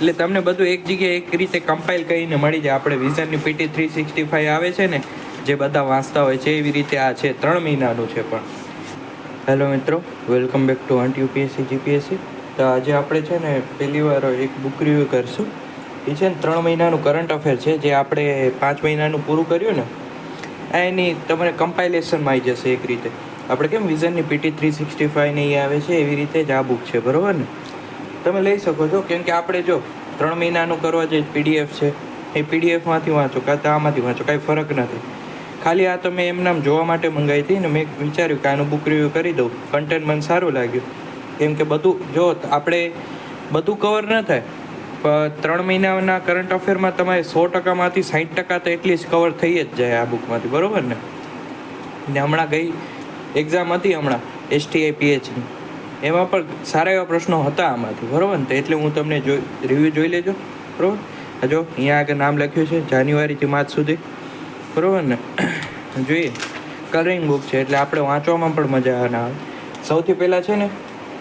એટલે તમને બધું એક જગ્યાએ એક રીતે કમ્પાઇલ કરીને મળી જાય. આપણે વિઝનની PT 365 આવે છે ને, જે બધા વાંચતા હોય છે એવી રીતે આ છે. 3 મહિનાનું છે. પણ હેલો મિત્રો, welcome back to hunt UPSC GPSC. તો આજે આપણે છે ને પહેલી વાર એક બુક રિવ્યૂ કરીશું. એ છે ને 3 મહિનાનું કરંટ અફેર છે, જે આપણે 5 મહિનાનું પૂરું કર્યું ને એની તમારે કમ્પાઇલેશનમાં આવી જશે એક રીતે. આપણે કેમ વિઝનની PT 365 ને એ આવે છે એવી રીતે જ આ બુક છે, બરાબર ને? તમે લઈ શકો છો, કેમ કે આપણે જો 3 મહિનાનું કરવા જે PDF છે એ PDFમાંથી વાંચો કાં તો આમાંથી વાંચો, કાંઈ ફરક નથી. ખાલી આ તો મેં એમનામ જોવા માટે મંગાવી હતી ને મેં વિચાર્યું કે આનું બુક રિવ્યૂ કરી દઉં. કન્ટેન્ટ મને સારું લાગ્યું, કેમ કે બધું જો આપણે બધું કવર ન થાય, પણ 3 મહિનાના કરંટ અફેરમાં તમારે 100%માંથી 60% તો એટલીસ્ટ કવર થઈ જ જાય આ બુકમાંથી, બરાબર ને? હમણાં ગઈ એક્ઝામ હતી STI PHની, એમાં પણ સારા એવા પ્રશ્નો હતા આમાંથી, બરાબર ને? તો એટલે હું તમને રિવ્યૂ જોઈ લેજો, બરાબર? જો અહીંયા આગળ નામ લખ્યું છે જાન્યુઆરીથી માર્ચ સુધી, બરાબર ને? જોઈએ, કલરિંગ બુક છે એટલે આપણે વાંચવામાં પણ મજા ના આવે. સૌથી પહેલાં છે ને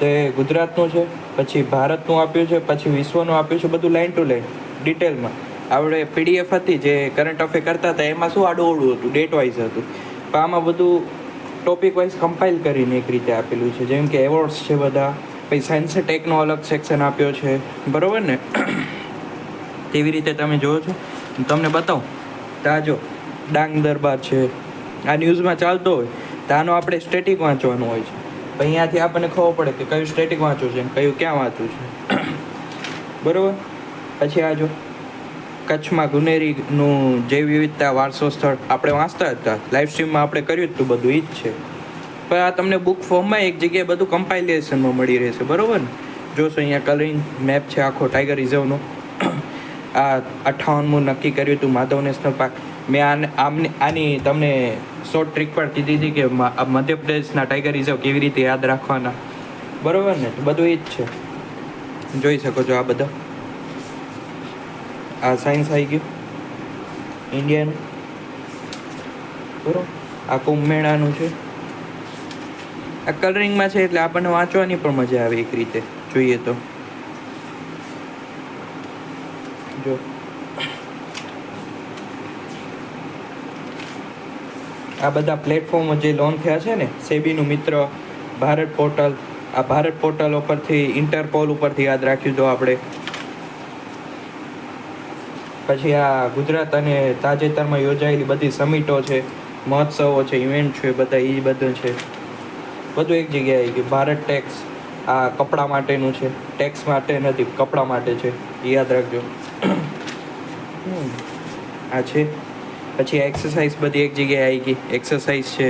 તે ગુજરાતનું છે, પછી ભારતનું આપ્યું છે, પછી વિશ્વનું આપ્યું છે, બધું લાઇન ટુ લાઇન ડિટેલમાં. આપણે PDF હતી જે કરંટ અફેર કરતા હતા એમાં શું આડું હતું, ડેટ વાઇઝ હતું, પણ આમાં બધું ટોપિક વાઇઝ કમ્પાઇલ કરીને એક રીતે આપેલું છે. જેમ કે એવોર્ડ્સ છે બધા, પછી સાયન્સ ટેકનો અલગ સેક્શન આપ્યો છે, બરાબર ને? તેવી રીતે તમે જોવો છો. તમને બતાવું તો આ જો ડાંગ દરબાર છે, આ ન્યૂઝમાં ચાલતો હોય તો આનો આપણે સ્ટેટિક વાંચવાનું હોય છે. અહીંયાથી આપણને ખબર પડે કે કયું સ્ટેટિક વાંચવું છે, કયું ક્યાં વાંચવું છે, બરાબર? પછી આ જો કચ્છમાં ગુનેરીનું જૈવ વિવિધતા વારસો સ્થળ આપણે વાંચતા હતા, લાઈવ સ્ટ્રીમમાં આપણે કર્યું હતું, બધું એ જ છે. પણ આ તમને બુક ફોર્મમાં એક જગ્યાએ બધું કમ્પાઇલેશનમાં મળી રહેશે, બરાબર ને? જોશો અહીંયા કલરિંગ મેપ છે આખો ટાઈગર રિઝર્વનો. આ 58મું નક્કી કર્યું હતું માધવ નેશનલ પાર્ક. મેં આની તમને શોર્ટ ટ્રીક પણ કીધી હતી કે મધ્યપ્રદેશના ટાઈગર રિઝર્વ કેવી રીતે યાદ રાખવાના, બરાબર ને? તો બધું એ જ છે, જોઈ શકો છો. આ બધા આ સાયન્સ આવી ગયું ઇન્ડિયાનું, બરાબર? આ કુંભ મેળાનું છે, આ કલરિંગમાં છે એટલે આપણને વાંચવાની પણ મજા આવે એક રીતે જોઈએ તો. જો આ બધા પ્લેટફોર્મો જે લોન્ચ થયા છે ને, સેબીનું મિત્ર, ભારત પોર્ટલ, આ ભારત પોર્ટલ ઉપરથી ઇન્ટરપોલ ઉપરથી યાદ રાખ્યું તો આપણે. પછી આ ગુજરાત અને તાજેતરમાં યોજાયેલી બધી સમિટો છે, મહોત્સવો છે, ઇવેન્ટ છે, બધા એ બધું છે, બધું એક જગ્યાએ આવી ગયું. ભારત ટેક્સ, આ કપડાં માટેનું છે, ટેક્સ માટે નથી, કપડાં માટે છે, એ યાદ રાખજો. આ છે. પછી આ એક્સરસાઇઝ બધી એક જગ્યાએ આવી ગઈ, એક્સરસાઇઝ છે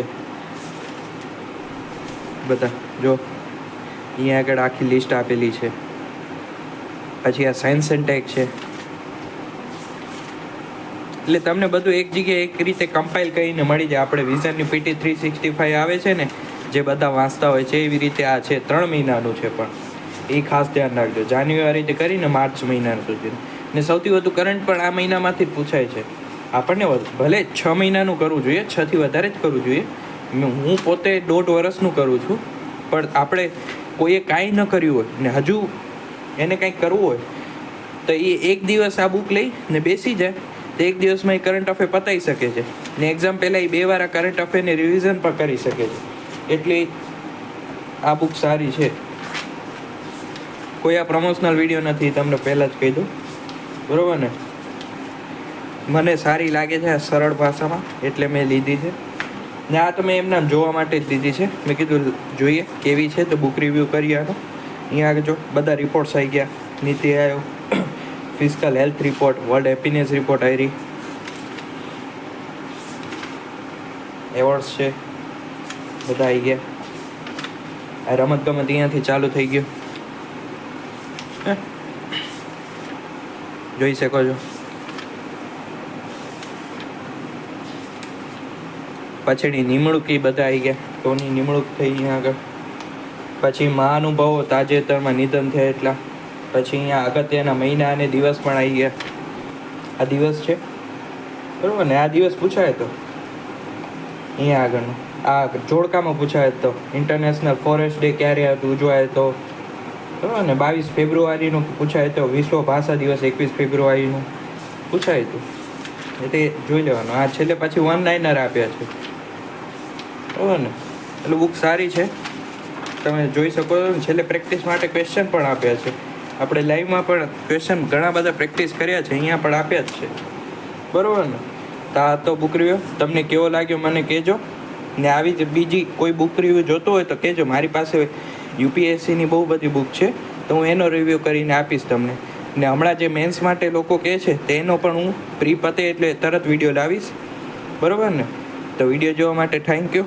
બધા જો અહીંયા આગળ આખી લિસ્ટ આપેલી છે. પછી આ સાયન્સ એન્ડ ટેક છે, એટલે તમને બધું એક જગ્યાએ એક રીતે કમ્પાઇલ કરીને મળી જાય. આપણે વિઝનની PT 365 આવે છે ને, જે બધા વાંચતા હોય છે એવી રીતે આ છે. 3 મહિનાનું છે, પણ એ ખાસ ધ્યાન રાખજો, જાન્યુઆરીથી કરીને માર્ચ મહિના સુધી. ને સૌથી વધુ કરંટ પણ આ મહિનામાંથી જ પૂછાય છે. આપણને ભલે 6 મહિનાનું કરવું જોઈએ, 6થી વધારે જ કરવું જોઈએ. હું પોતે 1.5 વર્ષનું કરું છું, પણ આપણે કોઈએ કાંઈ ન કર્યું હોય ને હજુ એને કંઈક કરવું હોય તો એ એક દિવસ આ બુક લઈ ને બેસી જાય તો એક દિવસમાં એ કરંટ અફેર પતાવી શકે છે. ને એક્ઝામ પહેલાં એ 2 વાર આ કરંટ અફેરની રિવિઝન પણ કરી શકે છે. એટલે આ બુક સારી છે. કોઈ આ પ્રમોશનલ વિડીયો નથી, તમને પહેલાં જ કહી દઉં, બરાબર ને? મને સારી લાગે છે આ સરળ ભાષામાં, એટલે મેં લીધી છે. ને આ તો મેં એમના જોવા માટે જ લીધી છે. મેં કીધું જોઈએ કેવી છે તો બુક રિવ્યૂ કરીએ આનો. અહીંયા આગળ જો બધા રિપોર્ટ્સ આવી ગયા, Niti Aayog, physical health report, world happiness report આવી રહી, એવોર્ડ્સ છે બધા આવી ગયા. આ રમતગમત અહીંયાથી ચાલુ થઈ ગયું, જોઈ શકો છો. પછીની નિમણૂક એ બધા આવી ગયા, તોની નિમણૂક થઈ અહીંયા આગળ. પછી મહાનુભાવો તાજેતરમાં નિધન થયા એટલા. પછી અહીંયા અગત્યના મહિના અને દિવસ પણ આવી ગયા. આ દિવસ છે, બરાબર ને? આ દિવસ પૂછાય તો અહીંયા આગળનો આ જોડકામાં પૂછાય તો ઇન્ટરનેશનલ ફોરેસ્ટ ડે ક્યારે ઉજવાય તો બરાબર ને 22 ફેબ્રુઆરીનું પૂછાય તો વિશ્વ ભાષા દિવસ 21 ફેબ્રુઆરીનું પૂછાય હતું એટલે જોઈ લેવાનું. આ છેલ્લે પાછી વન લાઇનર આપ્યા છે બરાબર ને, એટલે બુક સારી છે, તમે જોઈ શકો છો. છેલ્લે પ્રેક્ટિસ માટે ક્વેશ્ચન પણ આપ્યા છે. આપણે લાઈવમાં પણ ક્વેશ્ચન ઘણા બધા પ્રેક્ટિસ કર્યા છે, અહીંયા પણ આપ્યા જ છે બરાબર ને. તો આ તો બુક રિવ્યુ તમને કેવો લાગ્યો મને કહેજો, ને આવી જ બીજી કોઈ બુક રિવ્યુ જોતો હોય તો કહેજો. મારી પાસે યુપીએસસીની બહુ બધી બુક છે, તો હું એનો રિવ્યૂ કરીને આપીશ તમને. ને હમણાં જે મેન્સ માટે લોકો કહે છે તેનો પણ હું પ્રી પતે એટલે તરત વિડીયો લાવીશ બરાબર ને. તો વિડીયો જોવા માટે થેન્ક યુ.